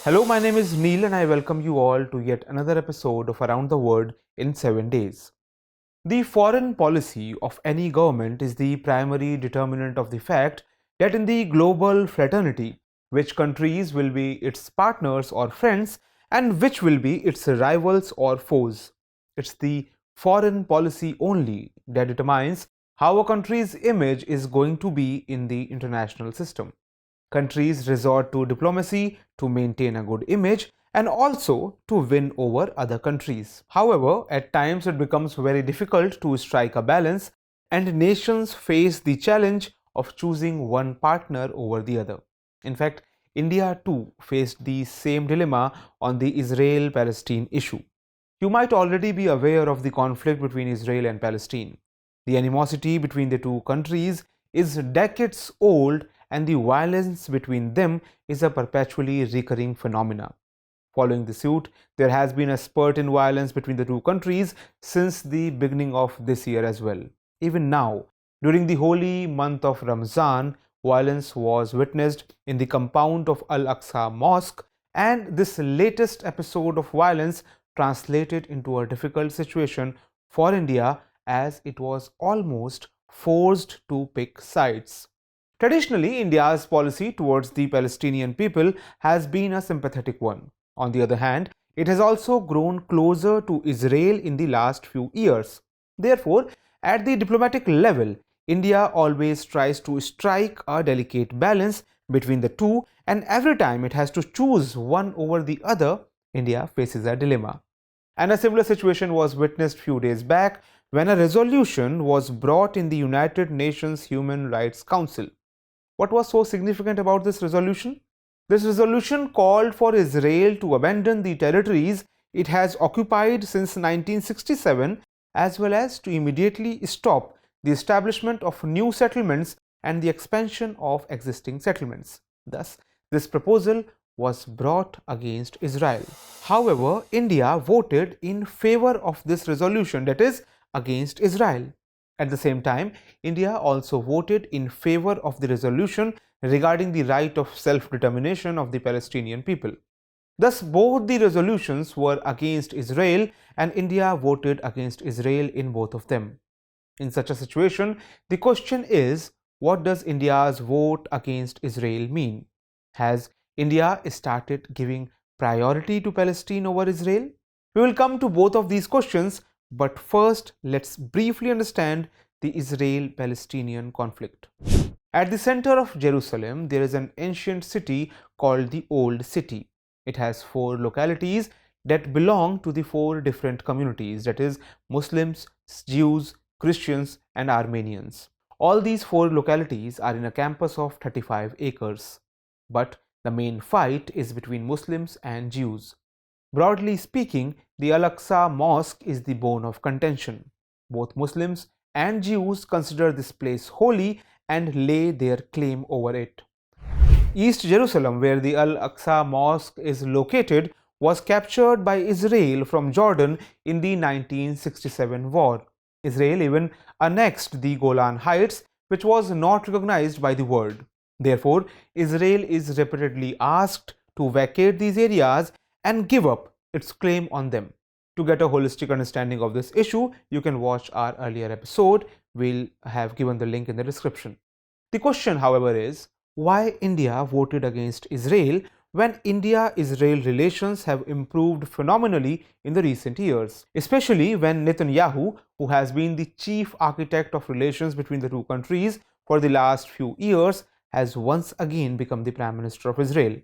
Hello, my name is Neel and I welcome you all to yet another episode of Around the World in 7 days. The foreign policy of any government is the primary determinant of the fact that in the global fraternity, which countries will be its partners or friends and which will be its rivals or foes. It's the foreign policy only that determines how a country's image is going to be in the international system. Countries resort to diplomacy to maintain a good image and also to win over other countries. However, at times it becomes very difficult to strike a balance, and nations face the challenge of choosing one partner over the other. In fact, India too faced the same dilemma on the Israel-Palestine issue. You might already be aware of the conflict between Israel and Palestine. The animosity between the two countries is decades old, and the violence between them is a perpetually recurring phenomenon. Following the suit, there has been a spurt in violence between the two countries since the beginning of this year as well. Even now, during the holy month of Ramzan, violence was witnessed in the compound of Al-Aqsa Mosque, and this latest episode of violence translated into a difficult situation for India as it was almost forced to pick sides. Traditionally, India's policy towards the Palestinian people has been a sympathetic one. On the other hand, it has also grown closer to Israel in the last few years. Therefore, at the diplomatic level, India always tries to strike a delicate balance between the two, and every time it has to choose one over the other, India faces a dilemma. And a similar situation was witnessed few days back when a resolution was brought in the United Nations Human Rights Council. What was so significant about this resolution? This resolution called for Israel to abandon the territories it has occupied since 1967, as well as to immediately stop the establishment of new settlements and the expansion of existing settlements. Thus, this proposal was brought against Israel. However, India voted in favor of this resolution, that is, against Israel. At the same time, India also voted in favor of the resolution regarding the right of self-determination of the Palestinian people. Thus, both the resolutions were against Israel, and India voted against Israel in both of them. In such a situation, the question is, what does India's vote against Israel mean? Has India started giving priority to Palestine over Israel? We will come to both of these questions, but first let's briefly understand the Israel-Palestinian conflict. At the center of Jerusalem, there is an ancient city called the Old City. It has 4 localities that belong to the 4 different communities, that is, Muslims, Jews, Christians, and Armenians. All these 4 localities are in a campus of 35 acres. But the main fight is between Muslims and Jews. Broadly speaking, the Al-Aqsa Mosque is the bone of contention. Both Muslims and Jews consider this place holy and lay their claim over it. East Jerusalem, where the Al-Aqsa Mosque is located, was captured by Israel from Jordan in the 1967 war. Israel even annexed the Golan Heights, which was not recognized by the world. Therefore, Israel is repeatedly asked to vacate these areas and give up its claim on them. To get a holistic understanding of this issue, you can watch our earlier episode. We'll have given the link in the description. The question, however, is why India voted against Israel when India-Israel relations have improved phenomenally in the recent years, especially when Netanyahu, who has been the chief architect of relations between the two countries for the last few years, has once again become the Prime Minister of Israel.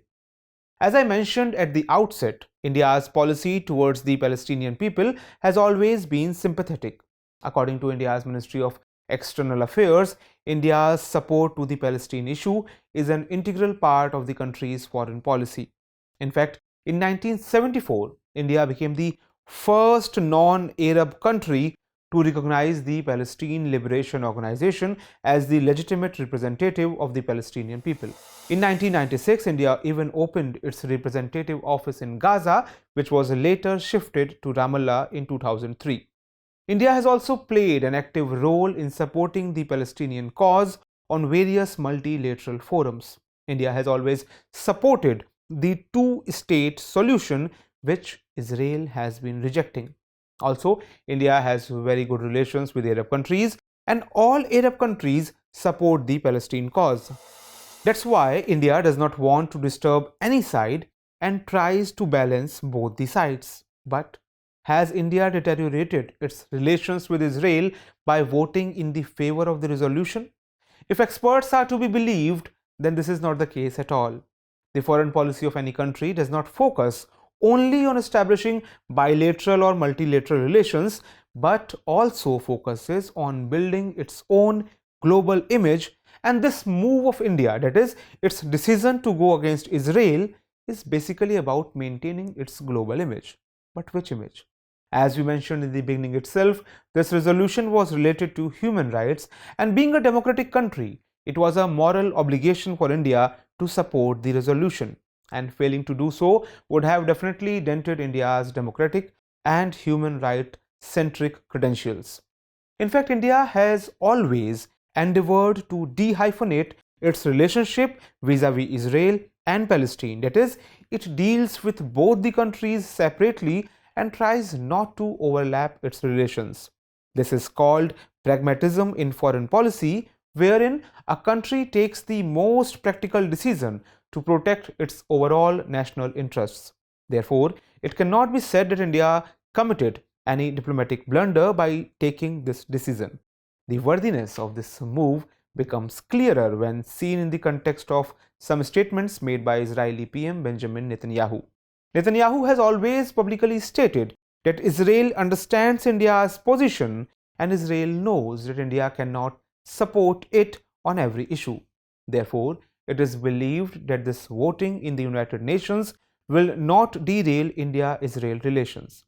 As I mentioned at the outset, India's policy towards the Palestinian people has always been sympathetic. According to India's Ministry of External Affairs, India's support to the Palestine issue is an integral part of the country's foreign policy. In fact, in 1974, India became the first non-Arab country to recognize the Palestine Liberation Organization as the legitimate representative of the Palestinian people. In 1996, India even opened its representative office in Gaza, which was later shifted to Ramallah in 2003. India has also played an active role in supporting the Palestinian cause on various multilateral forums. India has always supported the two-state solution which Israel has been rejecting. Also, India has very good relations with Arab countries, and all Arab countries support the Palestine cause. That's why India does not want to disturb any side and tries to balance both the sides. But has India deteriorated its relations with Israel by voting in the favor of the resolution? If experts are to be believed, then this is not the case at all. The foreign policy of any country does not focus only on establishing bilateral or multilateral relations, but also focuses on building its own global image. And this move of India, that is, its decision to go against Israel, is basically about maintaining its global image. But which image? As we mentioned in the beginning itself, this resolution was related to human rights, and being a democratic country, it was a moral obligation for India to support the resolution, and failing to do so would have definitely dented India's democratic and human right centric credentials. In fact, India has always endeavored to dehyphenate its relationship vis-a-vis Israel and Palestine. That is, it deals with both the countries separately and tries not to overlap its relations. This is called pragmatism in foreign policy, wherein a country takes the most practical decision to protect its overall national interests. Therefore, it cannot be said that India committed any diplomatic blunder by taking this decision. The worthiness of this move becomes clearer when seen in the context of some statements made by Israeli PM Benjamin Netanyahu. Netanyahu has always publicly stated that Israel understands India's position and Israel knows that India cannot support it on every issue. Therefore, it is believed that this voting in the United Nations will not derail India-Israel relations.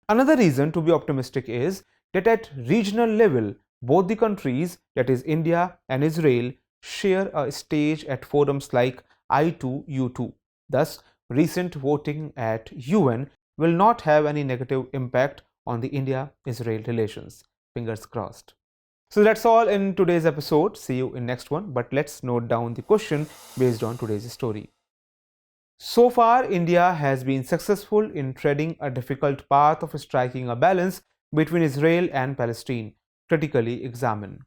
Another reason to be optimistic is that at regional level, both the countries, that is India and Israel, share a stage at forums like I2U2. Thus, recent voting at UN will not have any negative impact on the India-Israel relations. Fingers crossed. So that's all in today's episode. See you in next one. But let's note down the question based on today's story. So far, India has been successful in treading a difficult path of striking a balance between Israel and Palestine. Critically examine.